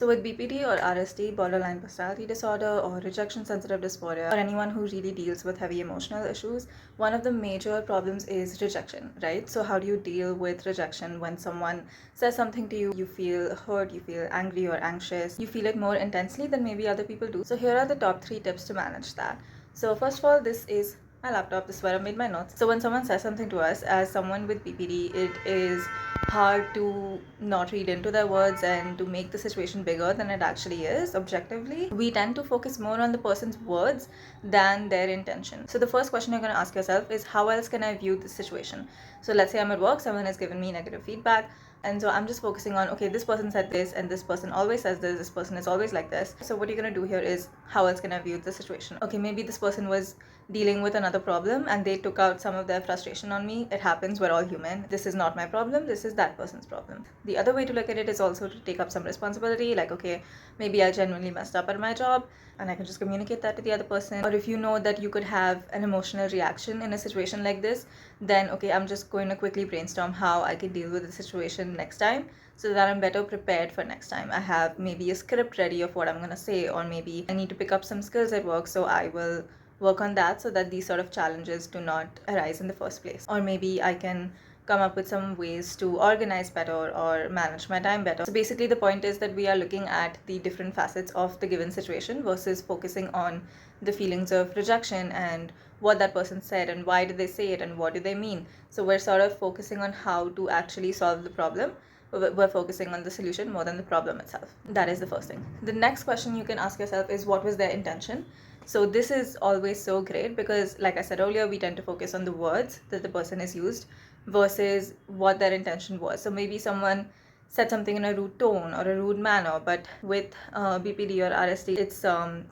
So with BPD or RSD, borderline personality disorder, or rejection sensitive dysphoria, or anyone who really deals with heavy emotional issues, one of the major problems is rejection, right? So how do you deal with rejection when someone says something to you, you feel hurt, you feel angry or anxious, you feel it more intensely than maybe other people do? So here are the top 3 tips to manage that. So first of all, this is my laptop. This is where I made my notes. So when someone says something to us, as someone with BPD, it is hard to not read into their words and to make the situation bigger than it actually is objectively. We tend to focus more on the person's words than their intention. So the first question you're going to ask yourself is, how else can I view this situation? So let's say I'm at work, someone has given me negative feedback, and so I'm just focusing on, okay, this person said this, and this person always says this person is always like this. So what you're going to do here is, how else can I view the situation? Okay, maybe this person was dealing with another problem and they took out some of their frustration on me. It happens, we're all human. This is not my problem, this is that person's problem. The other way to look at it is also to take up some responsibility, like, okay, maybe I genuinely messed up at my job and I can just communicate that to the other person. Or if you know that you could have an emotional reaction in a situation like this, then okay, I'm just going to quickly brainstorm how I can deal with the situation next time, so that I'm better prepared for next time. I have maybe a script ready of what I'm going to say, or maybe I need to pick up some skills at work, so I will work on that so that these sort of challenges do not arise in the first place. Or maybe I can come up with some ways to organize better or manage my time better. So basically the point is that we are looking at the different facets of the given situation versus focusing on the feelings of rejection and what that person said and why did they say it and what do they mean. So we're sort of focusing on how to actually solve the problem. We're focusing on the solution more than the problem itself. That is the first thing. The next question you can ask yourself is, what was their intention? So this is always so great because, like I said earlier, we tend to focus on the words that the person has used versus what their intention was. So maybe someone said something in a rude tone or a rude manner, but with BPD or RSD, it's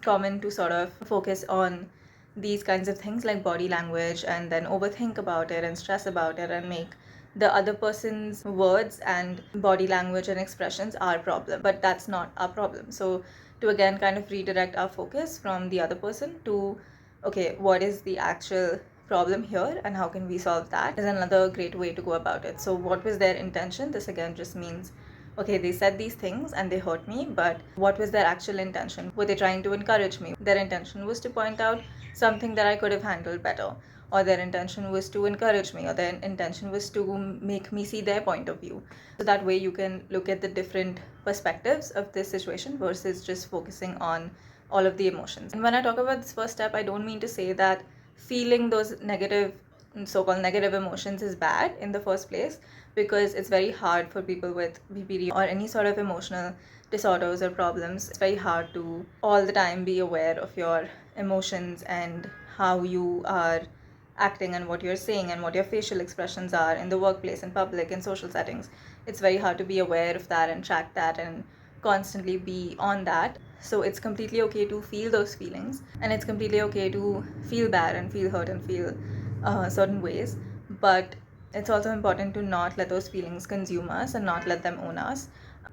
common to sort of focus on these kinds of things like body language and then overthink about it and stress about it and make the other person's words and body language and expressions our problem. But that's not our problem. So to again kind of redirect our focus from the other person to, okay, what is the actual problem here and how can we solve that, is another great way to go about it. So what was their intention? This again just means, okay, they said these things and they hurt me, but what was their actual intention? Were they trying to encourage me? Their intention was to point out something that I could have handled better, or their intention was to encourage me, or their intention was to make me see their point of view. So that way you can look at the different perspectives of this situation versus just focusing on all of the emotions. And when I talk about this first step, I don't mean to say that feeling those negative, so-called negative emotions is bad in the first place, because it's very hard for people with BPD or any sort of emotional disorders or problems. It's very hard to all the time be aware of your emotions and how you are acting and what you're saying and what your facial expressions are in the workplace, in public, in social settings. It's very hard to be aware of that and track that and constantly be on that. So it's completely okay to feel those feelings, and it's completely okay to feel bad and feel hurt and feel certain ways, but it's also important to not let those feelings consume us and not let them own us,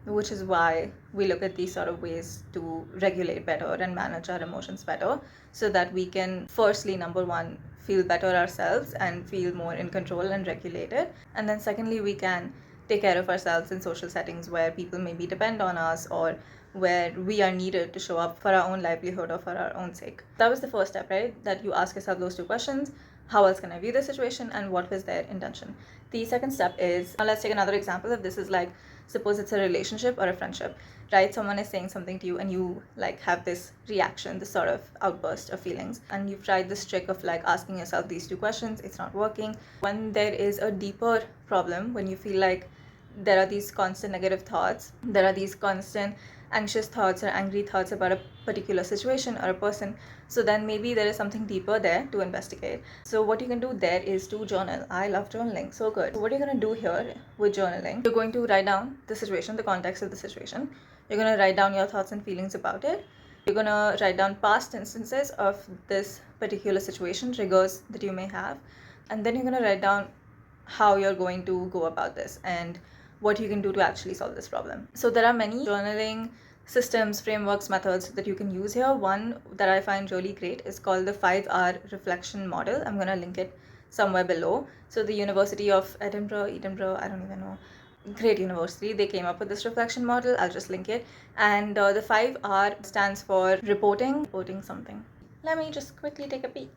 which is why we look at these sort of ways to regulate better and manage our emotions better, so that we can firstly, number one, feel better ourselves and feel more in control and regulated, and then secondly, we can take care of ourselves in social settings where people maybe depend on us or where we are needed to show up for our own livelihood or for our own sake. That was the first step, right? That you ask yourself those two questions: how else can I view the situation and what was their intention? The second step is, now let's take another example of this. Is like, suppose it's a relationship or a friendship, right? Someone is saying something to you and you like have this reaction, this sort of outburst of feelings, and you've tried this trick of like asking yourself these two questions. It's not working. When there is a deeper problem, when you feel like there are these constant negative thoughts, there are these constant anxious thoughts or angry thoughts about a particular situation or a person, so then maybe there is something deeper there to investigate. So what you can do there is to journal. I love journaling, so good. So what you're going to do here with journaling, you're going to write down the situation, the context of the situation. You're going to write down your thoughts and feelings about it. You're going to write down past instances of this particular situation, triggers that you may have, and then you're going to write down how you're going to go about this and what you can do to actually solve this problem. So there are many journaling systems, frameworks, methods that you can use here. One that I find really great is called the 5-hour reflection model. I'm going to link it somewhere below. So the University of Edinburgh, I don't even know, great university, they came up with this reflection model. I'll just link it. And the 5R stands for reporting something. Let me just quickly take a peek.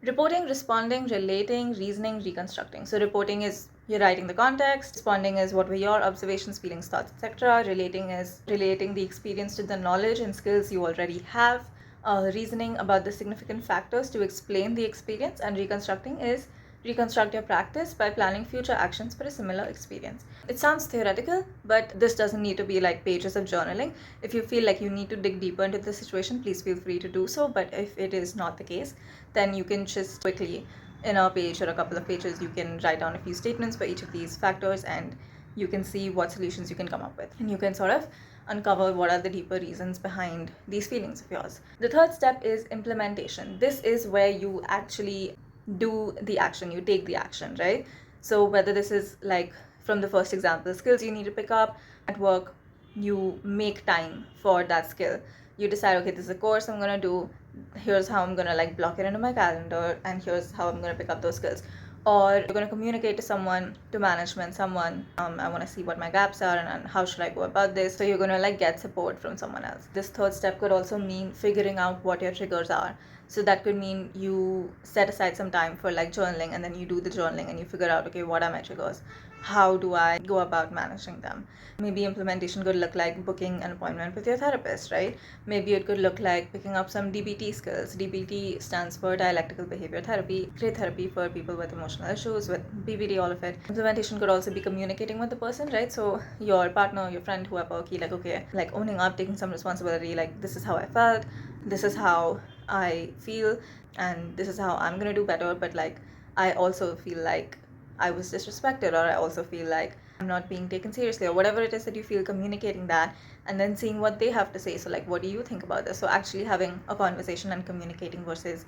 Reporting, responding, relating, reasoning, reconstructing. So reporting is you're writing the context, responding is what were your observations, feelings, thoughts, etc. Relating is relating the experience to the knowledge and skills you already have. Reasoning about the significant factors to explain the experience, and reconstructing is reconstruct your practice by planning future actions for a similar experience. It sounds theoretical, but this doesn't need to be like pages of journaling. If you feel like you need to dig deeper into the situation, please feel free to do so. But if it is not the case, then you can just quickly, in a page or a couple of pages, you can write down a few statements for each of these factors, and you can see what solutions you can come up with. And you can sort of uncover what are the deeper reasons behind these feelings of yours. The third step is implementation. This is where you actually do the action, you take the action, right? So whether this is like from the first example, skills you need to pick up at work, you make time for that skill. You decide, okay, this is a course I'm gonna do, here's how I'm gonna like block it into my calendar, and here's how I'm gonna pick up those skills. Or you're going to communicate to someone, to management, someone, I want to see what my gaps are and how should I go about this. So you're going to like get support from someone else. This third step could also mean figuring out what your triggers are. So that could mean you set aside some time for like journaling, and then you do the journaling and you figure out, okay, what are my triggers? How do I go about managing them? Maybe implementation could look like booking an appointment with your therapist, right? Maybe it could look like picking up some DBT skills. DBT stands for dialectical behavior therapy, great therapy for people with emotional issues, with BPD, all of it. Implementation could also be communicating with the person, right? So your partner, your friend, whoever, like, okay, like owning up, taking some responsibility, like this is how I felt, this is how I feel, and this is how I'm gonna do better, but like I also feel like I was disrespected, or I also feel like I'm not being taken seriously, or whatever it is that you feel, communicating that and then seeing what they have to say. So like, what do you think about this? So actually having a conversation and communicating versus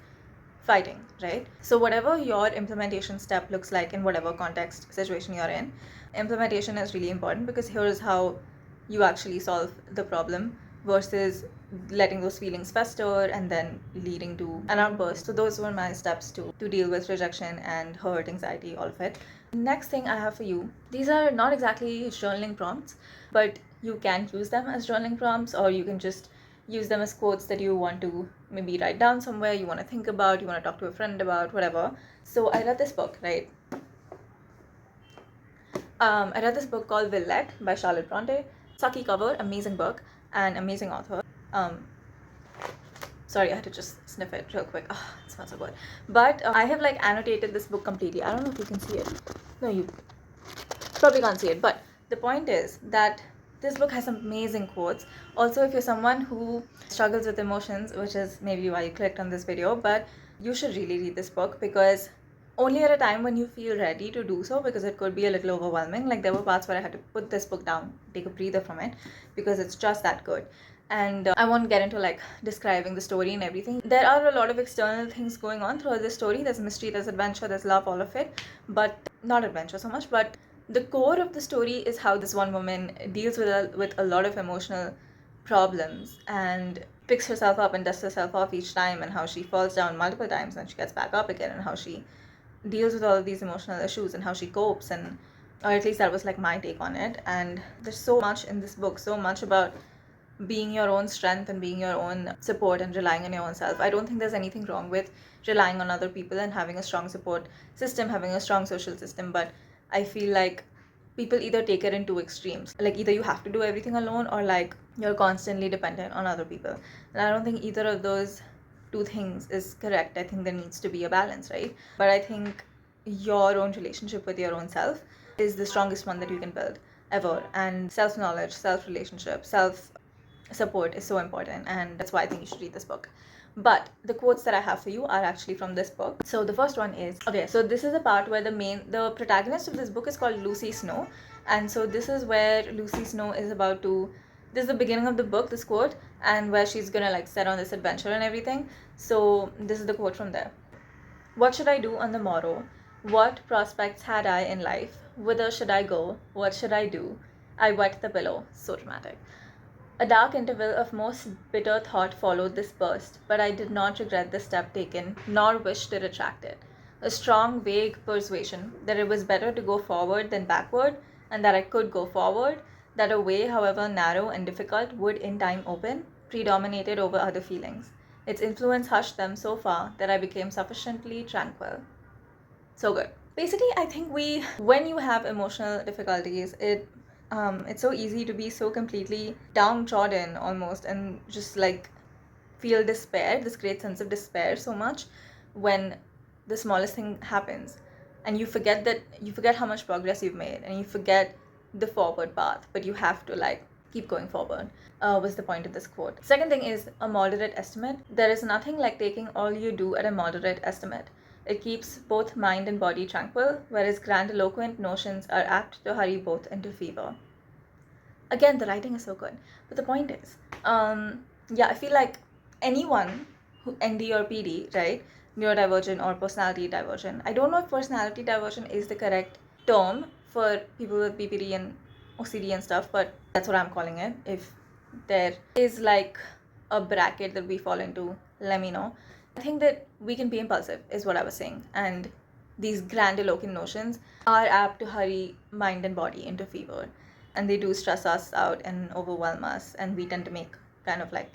fighting, right? So whatever your implementation step looks like in whatever context, situation you're in, implementation is really important, because here is how you actually solve the problem versus letting those feelings fester and then leading to an outburst. So those were my steps to deal with rejection and hurt, anxiety, all of it. Next thing I have for you, these are not exactly journaling prompts, but you can use them as journaling prompts, or you can just use them as quotes that you want to maybe write down somewhere, you want to think about, you want to talk to a friend about, whatever. So I read this book, right? I read this book called Villette by Charlotte Brontë. Sucky cover, amazing book, and amazing author. Sorry, I had to just sniff it real quick. Oh, it smells so good. But I have like annotated this book completely. I don't know if you can see it. No, you probably can't see it. But the point is that this book has amazing quotes. Also, if you're someone who struggles with emotions, which is maybe why you clicked on this video, but you should really read this book, because only at a time when you feel ready to do so, because it could be a little overwhelming. Like there were parts where I had to put this book down, take a breather from it, because it's just that good. And I won't get into like describing the story and everything. There are a lot of external things going on throughout this story. There's mystery, there's adventure, there's love, all of it, but not adventure so much. But the core of the story is how this one woman deals with a lot of emotional problems and picks herself up and dusts herself off each time, and how she falls down multiple times and she gets back up again, and how she deals with all of these emotional issues and how she copes. And or at least that was like my take on it. And there's so much in this book, so much about being your own strength and being your own support and relying on your own self. I don't think there's anything wrong with relying on other people and having a strong support system, having a strong social system, but I feel like people either take it in two extremes. Like either you have to do everything alone, or like you're constantly dependent on other people. And I don't think either of those two things is correct. I think there needs to be a balance, right? But I think your own relationship with your own self is the strongest one that you can build ever. And self-knowledge, self-relationship, self-support is so important, and that's why I think you should read this book. But the quotes that I have for you are actually from this book. So the first one is, okay, so this is a part where the protagonist of this book is called Lucy Snow. And so this is where Lucy Snow is about to, this is the beginning of the book, this quote, and where she's gonna like set on this adventure and everything. So this is the quote from there. What should I do on the morrow? What prospects had I in life? Whither should I go? What should I do? I wet the pillow. So dramatic. A dark interval of most bitter thought followed this burst, but I did not regret the step taken, nor wish to retract it. A strong, vague persuasion that it was better to go forward than backward and that I could go forward, that a way, however narrow and difficult, would in time open, predominated over other feelings. Its influence hushed them so far that I became sufficiently tranquil. So good. Basically, I think when you have emotional difficulties, it's so easy to be so completely downtrodden almost, and just like feel despair, this great sense of despair so much when the smallest thing happens, and you forget how much progress you've made, and you forget the forward path, but you have to like keep going forward. Was the point of this quote. Second thing is a moderate estimate. There is nothing like taking all you do at a moderate estimate. It keeps both mind and body tranquil, whereas grandiloquent notions are apt to hurry both into fever. Again, the writing is so good, but the point is, I feel like anyone who ND or PD, right, neurodivergent or personality divergent. I don't know if personality diversion is the correct term for people with BPD and OCD and stuff, but that's what I'm calling it. If there is like a bracket that we fall into, let me know. I think that we can be impulsive, is what I was saying, and these grandiloquent notions are apt to hurry mind and body into fever, and they do stress us out and overwhelm us, and we tend to make kind of like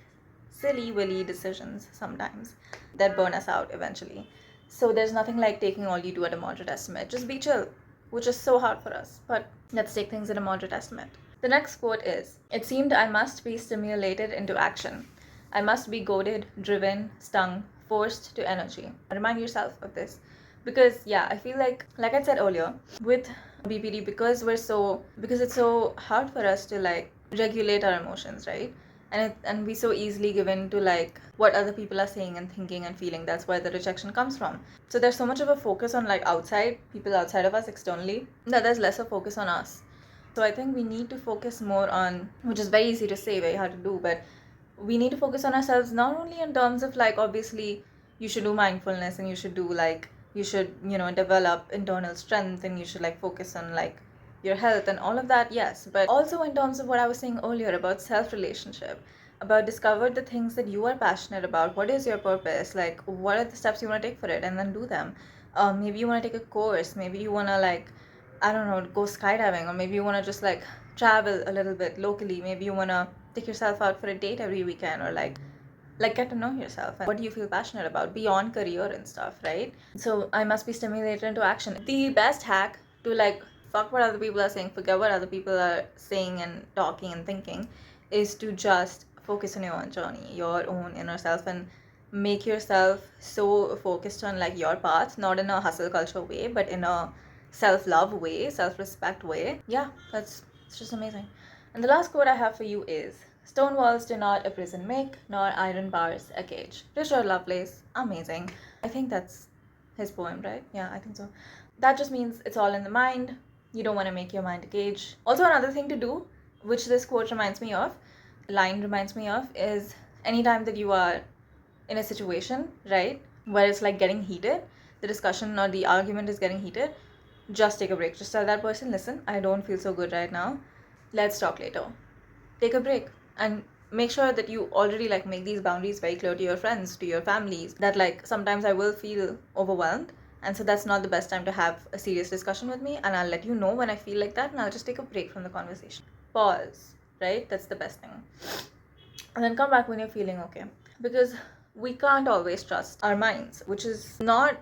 silly willy decisions sometimes that burn us out eventually. So there's nothing like taking all you do at a moderate estimate. Just be chill, which is so hard for us, but let's take things at a moderate estimate. The next quote is, "It seemed I must be stimulated into action. I must be goaded, driven, stung, forced to energy." Remind yourself of this, because I feel like I said earlier, with BPD, because it's so hard for us to like regulate our emotions, right? And we so easily give in to like what other people are saying and thinking and feeling. That's where the rejection comes from. So there's so much of a focus on like people outside of us externally, that there's less of focus on us. So I think we need to focus more on, which is very easy to say, very hard to do, but we need to focus on ourselves, not only in terms of like, obviously you should do mindfulness, and you should develop internal strength, and you should like focus on like your health and all of that, yes, but also in terms of what I was saying earlier about self-relationship, about discover the things that you are passionate about. What is your purpose? Like, what are the steps you want to take for it, and then do them. Maybe you want to take a course, maybe you want to like, I don't know, go skydiving, or maybe you want to just like travel a little bit locally. Maybe you want to take yourself out for a date every weekend, or like get to know yourself, and what do you feel passionate about beyond career and stuff, right? So I must be stimulated into action. The best hack to like fuck what other people are saying, forget what other people are saying and talking and thinking, is to just focus on your own journey, your own inner self, and make yourself so focused on like your path, not in a hustle culture way, but in a self-love way, self-respect way. It's just amazing. And the last quote I have for you is, "Stone walls do not a prison make, nor iron bars a cage." Richard Lovelace, amazing. I think that's his poem, right? Yeah, I think so. That just means it's all in the mind. You don't want to make your mind a cage. Also, another thing to do, which this quote reminds me of, is anytime that you are in a situation, right, where it's like getting heated, the discussion or the argument is getting heated, just take a break. Just tell that person, listen, I don't feel so good right now. Let's talk later. Take a break, and make sure that you already like make these boundaries very clear to your friends, to your families, that like sometimes I will feel overwhelmed, and so that's not the best time to have a serious discussion with me, and I'll let you know when I feel like that, and I'll just take a break from the conversation. Pause, right? That's the best thing. And then come back when you're feeling okay, because we can't always trust our minds, which is not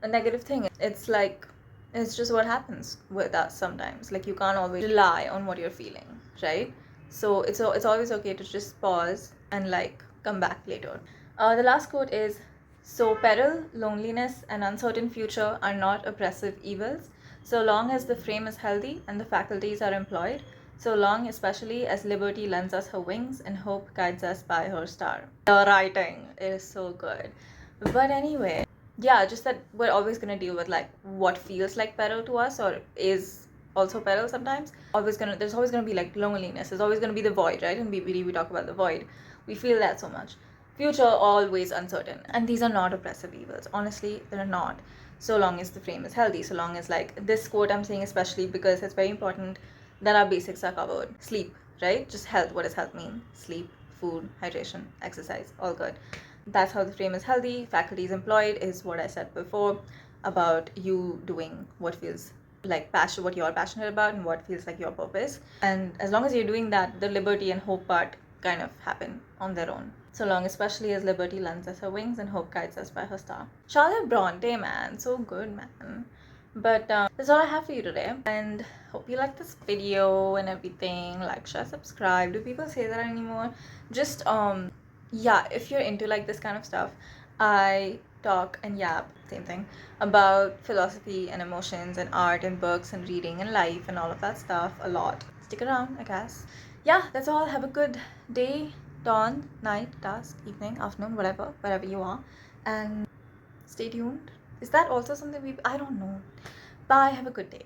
a negative thing. It's like, it's just what happens with us sometimes. Like, you can't always rely on what you're feeling, right? So it's always okay to just pause and like come back later. The last quote is, "So peril, loneliness, and uncertain future are not oppressive evils, so long as the frame is healthy and the faculties are employed, so long especially as liberty lends us her wings and hope guides us by her star." The writing is so good. But anyway, just that we're always going to deal with like what feels like peril to us, or is also peril sometimes. There's always gonna be like loneliness. There's always gonna be the void, right? In BPD we talk about the void. We feel that so much. Future always uncertain, and these are not oppressive evils. Honestly, they're not. So long as the frame is healthy, so long as like this quote I'm saying especially because it's very important that our basics are covered. Sleep, right? Just health. What does health mean? Sleep, food, hydration, exercise, all good. That's how the frame is healthy. Faculties employed is what I said before about you doing what feels like passion, what you're passionate about and what feels like your purpose. And as long as you're doing that, the liberty and hope part kind of happen on their own. So long, especially as liberty lends us her wings and hope guides us by her star. Charlotte Brontë, man, so good, man. But that's all I have for you today, and hope you like this video and everything. Like, share, subscribe. Do people say that anymore? Just yeah, if you're into like this kind of stuff, I talk and yap, same thing, about philosophy and emotions and art and books and reading and life and all of that stuff a lot. Stick around, I guess. Yeah, that's all. Have a good day, dawn, night, dusk, evening, afternoon, whatever, wherever you are, and stay tuned. Is that also something I don't know. Bye, have a good day.